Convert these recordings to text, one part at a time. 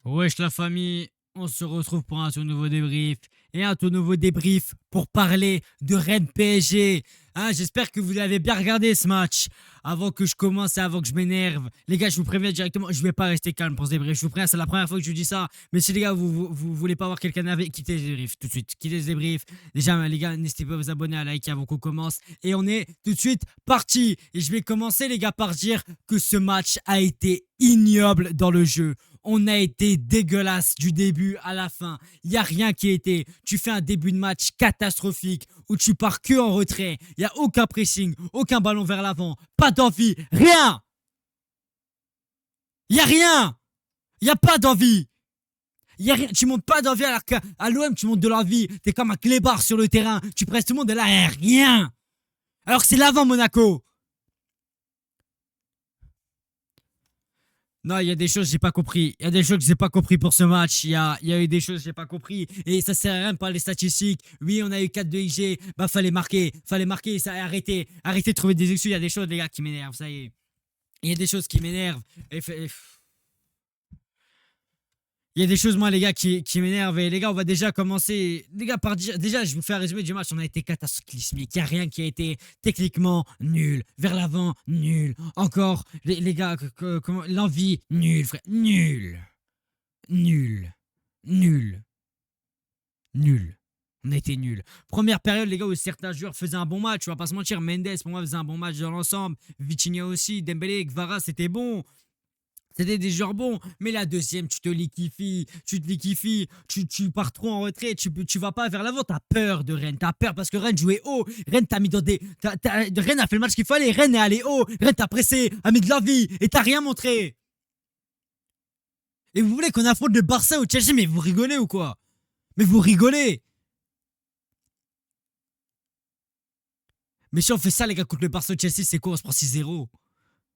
Wesh la famille, on se retrouve pour un tout nouveau débrief et un tout nouveau débrief pour parler de Rennes PSG. Hein, j'espère que vous avez bien regardé ce match. Avant que je commence et avant que je m'énerve, les gars, je vous préviens directement, je vais pas rester calme pour ce débrief. Je vous préviens, c'est la première fois que je vous dis ça. Mais si les gars, vous voulez pas voir quelqu'un énervé, quittez le débrief tout de suite. Quittez ce débrief. Déjà, les gars, n'hésitez pas à vous abonner, à liker avant qu'on commence. Et on est tout de suite parti. Et je vais commencer, les gars, par dire que ce match a été ignoble dans le jeu. On a été dégueulasse du début à la fin. Il n'y a rien qui a été. Tu fais un début de match catastrophique où tu pars que en retrait. Il n'y a aucun pressing, aucun ballon vers l'avant, pas d'envie, rien. Il n'y a rien. Il n'y a pas d'envie. Y a rien. Tu montes pas d'envie alors qu'à l'OM, tu montes de l'envie. T'es comme un clébard sur le terrain. Tu presses tout le monde et là, y a rien. Alors que c'est l'avant Monaco. Non, il y a des choses que j'ai pas compris. Il y a des choses que j'ai pas compris pour ce match. Il y a eu des choses que j'ai pas compris. Et ça sert à rien de parler statistiques. Oui, on a eu 4 de IG. Bah, fallait marquer. Fallait marquer. Ça, arrêtez. Arrêtez de trouver des excuses. Il y a des choses, les gars, qui m'énervent. Ça y est. Il y a des choses qui m'énervent. Il y a des choses, moi, les gars, qui m'énervent. Et les gars, on va déjà commencer. Les gars, par dire. Déjà, je vais vous fais un résumé du match. On a été cataclysmique. Il n'y a rien qui a été techniquement nul. Vers l'avant, nul. Encore, les gars, l'envie, nul, frère. Nul. Nul. Nul. Nul. On a été nul. Première période, les gars, où certains joueurs faisaient un bon match. On va pas se mentir. Mendes, pour moi, faisait un bon match dans l'ensemble. Vitinha aussi. Dembélé, Kvara, c'était bon. C'était des joueurs bons, mais la deuxième, tu te liquifies, tu pars trop en retrait, tu vas pas vers l'avant, t'as peur de Rennes, t'as peur parce que Rennes jouait haut, Rennes t'a mis dans des... Rennes a fait le match qu'il fallait, Rennes est allé haut, Rennes t'a pressé, a mis de la vie, et t'as rien montré. Et vous voulez qu'on affronte le Barça ou Chelsea, mais vous rigolez ou quoi? Mais vous rigolez. Mais si on fait ça, les gars, contre le Barça ou Chelsea, c'est quoi? On se prend 6-0.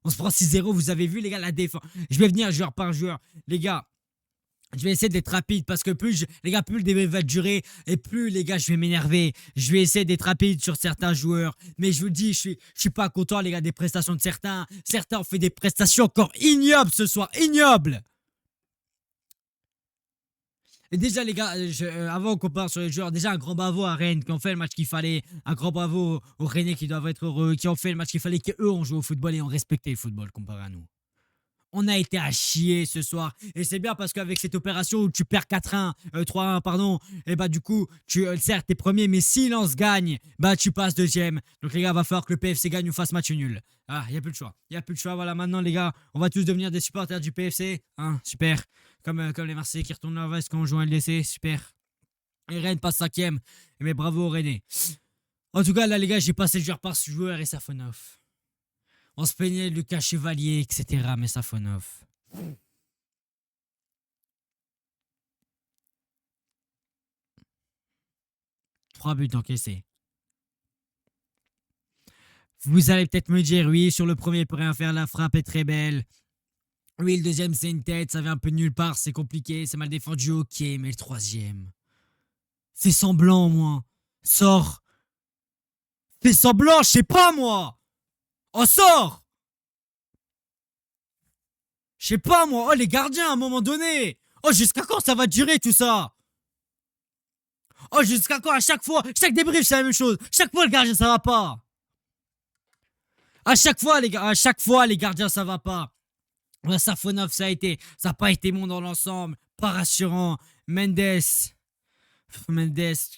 On se prend 6-0, vous avez vu, les gars, la défense. Je vais venir joueur par joueur. Les gars, je vais essayer d'être rapide parce que les gars, plus le débat va durer et plus, les gars, je vais m'énerver. Je vais essayer d'être rapide sur certains joueurs. Mais je vous dis, je suis pas content, les gars, des prestations de certains. Certains ont fait des prestations encore ignobles ce soir. Ignobles! Et déjà, les gars, avant qu'on parte sur les joueurs, déjà un grand bravo à Rennes qui ont fait le match qu'il fallait. Un grand bravo aux Rennais qui doivent être heureux, qui ont fait le match qu'il fallait, qu'eux ont joué au football et ont respecté le football comparé à nous. On a été à chier ce soir. Et c'est bien parce qu'avec cette opération où tu perds 4-1, 3-1, pardon, et bah du coup, certes, t'es premier, mais si Lens gagne, bah tu passes deuxième. Donc les gars, va falloir que le PFC gagne ou fasse match nul. Ah, il n'y a plus de choix. Il n'y a plus de choix. Voilà, maintenant les gars, on va tous devenir des supporters du PFC. Hein, super. Comme les Marseillais qui retournent leur veste quand on joue un LDC. Super. Et Rennes passe cinquième. Mais bravo aux Rennais. En tout cas, là les gars, j'ai passé le joueur par joueur et ça fait 9. On se plaignait de Lucas Chevalier, etc. Mais ça fait 9. 3 buts encaissés. Vous allez peut-être me dire, oui, sur le premier, il peut rien faire, la frappe est très belle. Oui, le deuxième, c'est une tête, ça vient un peu de nulle part, c'est compliqué, c'est mal défendu, ok, mais le troisième. Fais semblant, moi. Sors. Fais semblant, je sais pas, moi. Oh, sors. Je sais pas, moi. Oh, les gardiens, à un moment donné. Oh, jusqu'à quand ça va durer, tout ça? Oh, jusqu'à quand? À chaque fois, chaque débrief, c'est la même chose. Chaque fois, le gardien, ça va pas. À chaque fois, les gars, à chaque fois, les gardiens, ça va pas. Safonov, ça n'a pas été bon dans l'ensemble. Pas rassurant. Mendes,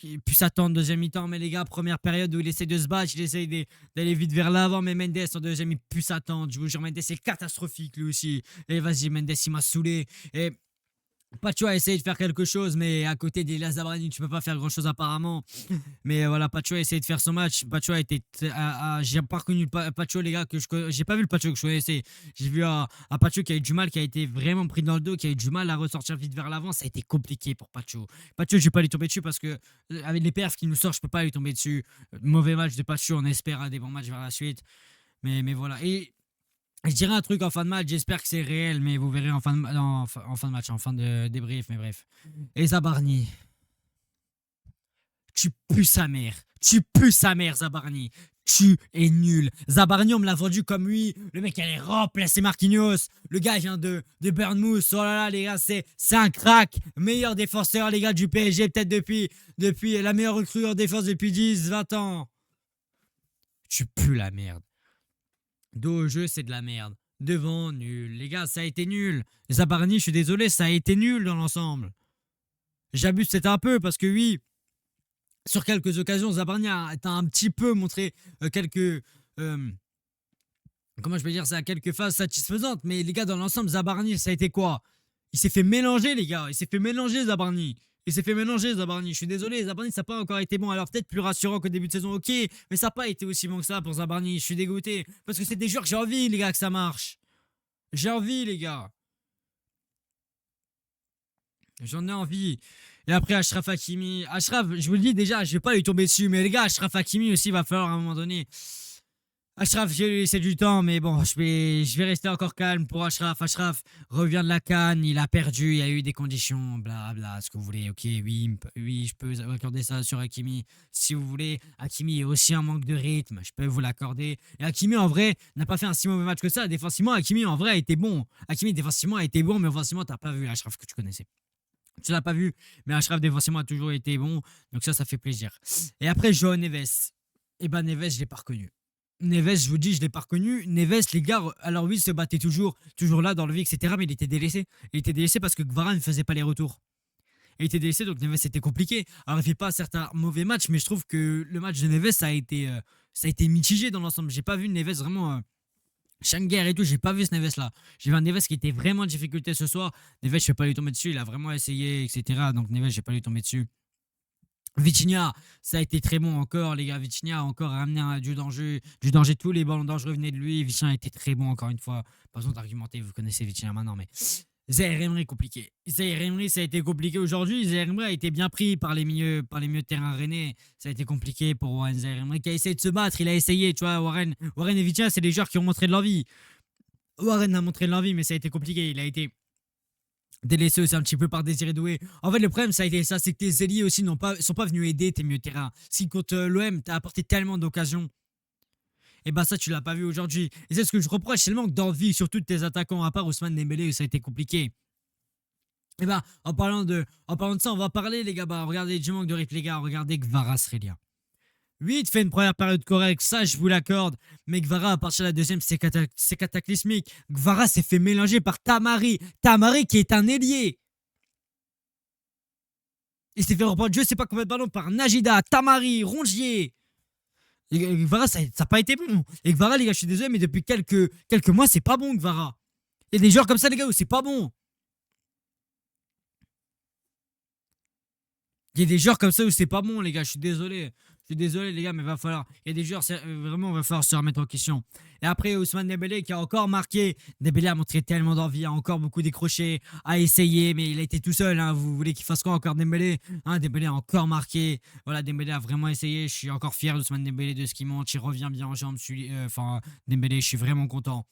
il pu s'attendre deuxième mi-temps, mais les gars, première période où il essaie de se battre, il essaie d'aller vite vers l'avant, mais Mendes en deuxième, il pu s'attendre. Je vous jure, Mendes, c'est catastrophique lui aussi. Et vas-y, Mendes, il m'a saoulé. Et Pacho a essayé de faire quelque chose, mais à côté d'Elias Zabrani, tu peux pas faire grand chose apparemment. Mais voilà, Pacho a essayé de faire son match. Pacho a été. J'ai pas reconnu Pacho, les gars, j'ai pas vu le Pacho que je connaissais. J'ai vu un Pacho qui a eu du mal, qui a été vraiment pris dans le dos, qui a eu du mal à ressortir vite vers l'avant. Ça a été compliqué pour Pacho. Pacho, je vais pas lui tomber dessus parce que, avec les perfs qui nous sortent, je peux pas lui tomber dessus. Mauvais match de Pacho, on espère des bons matchs vers la suite. Mais voilà. Et je dirais un truc en fin de match, j'espère que c'est réel, mais vous verrez en fin de, en fin de match, en fin de débrief, mais bref. Et Zabarni, tu pues sa mère. Tu pues sa mère, Zabarni. tu es nul. Zabarni, on me l'a vendu comme lui. Le mec, il allait remplacer Marquinhos. Le gars, il vient de Bournemouth. Oh là là, les gars, c'est un crack. Meilleur défenseur, les gars, du PSG, peut-être depuis la meilleure recrue en défense depuis 10, 20 ans. Tu pues la merde. Dos au jeu, c'est de la merde. Devant, nul. Les gars, ça a été nul. Zabarni, je suis désolé, ça a été nul dans l'ensemble. J'abuse peut-être un peu parce que oui, sur quelques occasions, Zabarni a un petit peu montré quelques... comment je peux dire ça? Quelques phases satisfaisantes. Mais les gars, dans l'ensemble, Zabarni, ça a été quoi? Il s'est fait mélanger, les gars. Il s'est fait mélanger, Zabarni. Je suis désolé, Zabarni, ça n'a pas encore été bon. Alors peut-être plus rassurant qu'au début de saison, ok. Mais ça n'a pas été aussi bon que ça pour Zabarni. Je suis dégoûté. Parce que c'est des joueurs que j'ai envie, les gars, que ça marche. J'ai envie, les gars. J'en ai envie. Et après, Achraf Hakimi. Achraf, je vous le dis déjà, je vais pas lui tomber dessus. Mais les gars, Achraf Hakimi aussi, va falloir à un moment donné. Achraf, j'ai laissé du temps, mais bon, je vais rester encore calme pour Achraf. Achraf revient de la CAN, il a perdu, il y a eu des conditions, bla, ce que vous voulez. Ok, oui, je peux accorder ça sur Hakimi. Si vous voulez, Hakimi est aussi un manque de rythme, je peux vous l'accorder. Et Hakimi, en vrai, n'a pas fait un si mauvais match que ça. Défensivement, Hakimi, en vrai, a été bon. Hakimi, défensivement, a été bon, mais offensivement, t'as pas vu Achraf que tu connaissais. Tu l'as pas vu, mais Achraf, défensivement, a toujours été bon. Donc ça fait plaisir. Et après, João Neves. Eh ben, Neves, je l'ai pas reconnu. Neves, je vous dis, je l'ai pas reconnu. Neves, les gars, alors oui, il se battait toujours là dans le vie, etc. Mais il était délaissé. Il était délaissé parce que Kvara ne faisait pas les retours. Il était délaissé, donc Neves, c'était compliqué. Alors, il fait pas certains mauvais matchs, mais je trouve que le match de Neves, ça a été mitigé dans l'ensemble. J'ai pas vu Neves vraiment. Schengen et tout, j'ai pas vu ce Neves là. J'ai vu un Neves qui était vraiment en difficulté ce soir. Neves, je vais pas lui tomber dessus. Il a vraiment essayé, etc. Donc, Neves, je vais pas lui tomber dessus. Vitinha, ça a été très bon encore, les gars. Vitinha a encore ramené du danger. Tous les ballons dangereux venaient de lui. Vitinha a été très bon, encore une fois. Pas besoin d'argumenter, vous connaissez Vitinha maintenant, mais Zaïre Emery, compliqué. Zaïre Emery, ça a été compliqué aujourd'hui. Zaïre Emery a été bien pris par les milieux de terrain rennais. Ça a été compliqué pour Warren Zaïre Emery qui a essayé de se battre. Il a essayé, tu vois. Warren et Vitinha, c'est des joueurs qui ont montré de l'envie. Warren a montré de l'envie, mais ça a été compliqué. Il a été délaissé aussi un petit peu par Désiré Doué. En fait, le problème, ça a été ça, c'est que tes ailiers aussi sont pas venus aider tes milieux de terrain. Si contre l'OM, t'as apporté tellement d'occasions, et ben ça, tu l'as pas vu aujourd'hui. Et c'est ce que je reproche, c'est le manque d'envie, surtout de tes attaquants, à part Ousmane Dembélé, où ça a été compliqué. Et ben, en parlant de ça, on va parler, les gars. Bah, regardez du manque de rythme, les gars. Regardez Kvara Srelia. Oui, il te fait une première période correcte, ça je vous l'accorde. Mais Kvara, à partir de la deuxième, c'est cataclysmique. Kvara s'est fait mélanger par Tamari. Tamari qui est un ailier. Il s'est fait reprendre, je sais pas combien de ballons par Najida, Tamari, Rongier. Et Kvara, ça n'a pas été bon. Et Kvara, les gars, je suis désolé, mais depuis quelques mois, c'est pas bon, Kvara. Il y a des joueurs comme ça, les gars, où c'est pas bon. Il y a des joueurs comme ça où c'est pas bon, les gars, je suis désolé. Je suis désolé, les gars, mais va falloir. Il y a des joueurs, vraiment, va falloir se remettre en question. Et après, Ousmane Dembélé qui a encore marqué. Dembélé a montré tellement d'envie, a encore beaucoup décroché, a essayé, mais il a été tout seul. Hein. Vous voulez qu'il fasse quoi encore, Dembélé? Hein, Dembélé a encore marqué. Voilà, Dembélé a vraiment essayé. Je suis encore fier d'Ousmane Dembélé, de ce qu'il monte. Il revient bien en jambes. Dembélé, je suis vraiment content.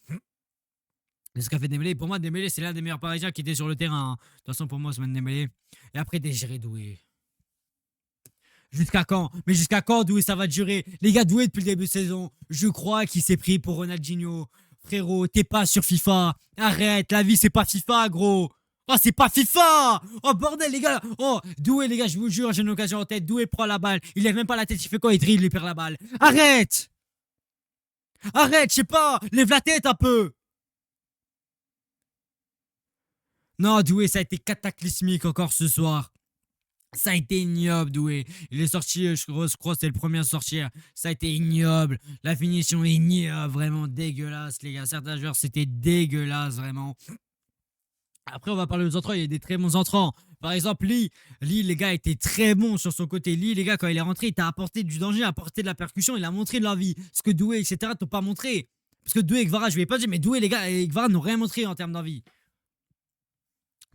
De ce qu'a fait Dembélé. Pour moi, Dembélé, c'est l'un des meilleurs Parisiens qui était sur le terrain. Hein. De toute façon, pour moi, Ousmane Dembélé. Et après, Désiré Doué. Jusqu'à quand? Mais jusqu'à quand, Doué, ça va durer? Les gars, Doué, depuis le début de saison, je crois qu'il s'est pris pour Ronaldinho. Frérot, t'es pas sur FIFA. Arrête, la vie, c'est pas FIFA, gros. Oh, c'est pas FIFA! Oh, bordel, les gars! Oh, Doué, les gars, je vous jure, j'ai une occasion en tête. Doué prend la balle. Il lève même pas la tête, il fait quoi? Il dribble, il perd la balle. Arrête! Arrête, je sais pas! Lève la tête un peu! Non, Doué, ça a été cataclysmique encore ce soir. Ça a été ignoble, Doué. Il est sorti, je crois que c'était le premier à sortir. Ça a été ignoble. La finition est ignoble, vraiment dégueulasse, les gars. Certains joueurs, c'était dégueulasse, vraiment. Après, on va parler aux entrants. Il y a des très bons entrants. Par exemple, Lee, les gars, était très bon sur son côté. Lee, les gars, quand il est rentré, il t'a apporté du danger, apporté de la percussion. Il a montré de l'envie. Ce que Doué, etc., t'ont pas montré. Parce que Doué et Kvara, je vais pas dire, mais Doué, les gars, et Kvara n'ont rien montré en termes d'envie.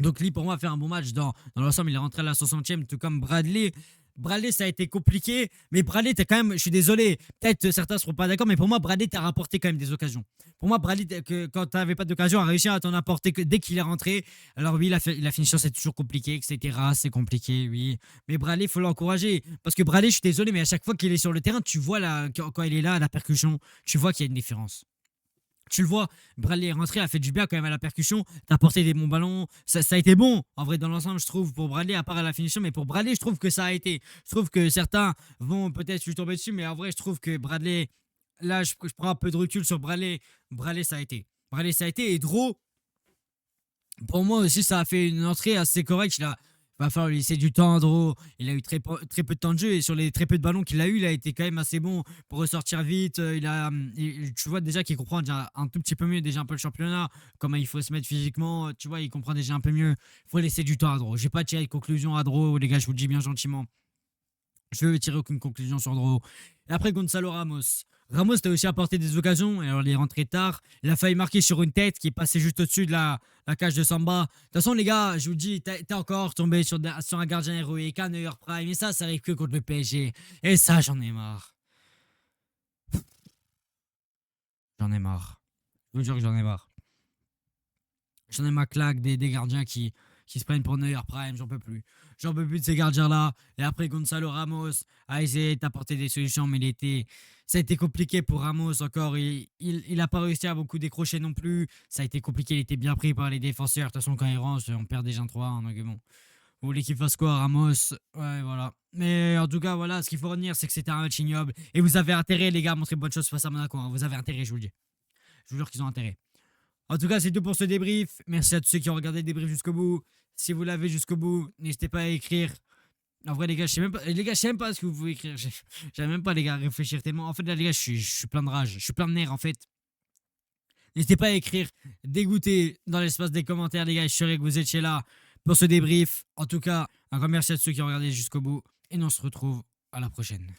Donc Lee pour moi a fait un bon match dans l'ensemble, il est rentré à la 60e tout comme Bradley. Bradley, ça a été compliqué, mais Bradley, t'es quand même, je suis désolé, peut-être certains ne seront pas d'accord, mais pour moi, Bradley t'a rapporté quand même des occasions. Pour moi, Bradley, quand t'avais pas d'occasion, a réussi à t'en apporter que dès qu'il est rentré. Alors oui, la finition, c'est toujours compliqué, etc. C'est compliqué, oui. Mais Bradley, il faut l'encourager. Parce que Bradley, je suis désolé, mais à chaque fois qu'il est sur le terrain, tu vois quand il est là, à la percussion, tu vois qu'il y a une différence. Tu le vois, Bradley est rentré, a fait du bien quand même à la percussion. T'as porté des bons ballons. Ça a été bon, en vrai, dans l'ensemble, je trouve, pour Bradley, à part à la finition. Mais pour Bradley, je trouve que ça a été. Je trouve que certains vont peut-être lui tomber dessus. Mais en vrai, je trouve que Bradley, là, je prends un peu de recul sur Bradley. Bradley, ça a été. Bradley, ça a été. Et Dro, pour moi aussi, ça a fait une entrée assez correcte. Va falloir lui laisser du temps, Andro. Il a eu très peu de temps de jeu et sur les très peu de ballons qu'il a eu, il a été quand même assez bon pour ressortir vite. Tu vois déjà qu'il comprend déjà un tout petit peu mieux déjà un peu le championnat, comment il faut se mettre physiquement. Tu vois, il comprend déjà un peu mieux. Il faut laisser du temps à Andro. J'ai pas tiré de conclusion à Andro, les gars, je vous le dis bien gentiment. Je veux tirer aucune conclusion sur Dro. Et après, Gonzalo Ramos. Ramos a aussi apporté des occasions. Et alors, il est rentré tard. Il a failli marquer sur une tête qui est passée juste au-dessus de la cage de Samba. De toute façon, les gars, je vous dis, t'es encore tombé sur un gardien héroïque, un Neuer Prime. Et ça arrive que contre le PSG. Et ça, j'en ai marre. J'en ai marre. Je vous jure que j'en ai marre. J'en ai ma claque des gardiens qui se prennent pour Neuer Prime, j'en peux plus. J'en peux plus de ces gardiens-là. Et après, Gonzalo Ramos a essayé d'apporter des solutions, mais ça a été compliqué pour Ramos encore. Il a pas réussi à beaucoup décrocher non plus. Ça a été compliqué, il était bien pris par les défenseurs. De toute façon, quand il range, on perd déjà 3. Hein, donc bon. Vous voulez qu'il fasse quoi, Ramos? Ouais, voilà. Mais en tout cas, voilà, ce qu'il faut retenir, c'est que c'était un match ignoble. Et vous avez intérêt, les gars, à montrer bonne chose face à Monaco. Hein. Vous avez intérêt, je vous le dis. Je vous jure qu'ils ont intérêt. En tout cas, c'est tout pour ce débrief. Merci à tous ceux qui ont regardé le débrief jusqu'au bout. Si vous l'avez jusqu'au bout, n'hésitez pas à écrire. En vrai, les gars, je sais même pas ce que vous pouvez écrire. J'aime même pas, les gars, à réfléchir tellement. En fait, là, les gars, je suis plein de rage. Je suis plein de nerfs, en fait. N'hésitez pas à écrire, dégoûté dans l'espace des commentaires, les gars. Je serai que vous étiez là pour ce débrief. En tout cas, un grand merci à tous ceux qui ont regardé jusqu'au bout. Et nous, on se retrouve à la prochaine.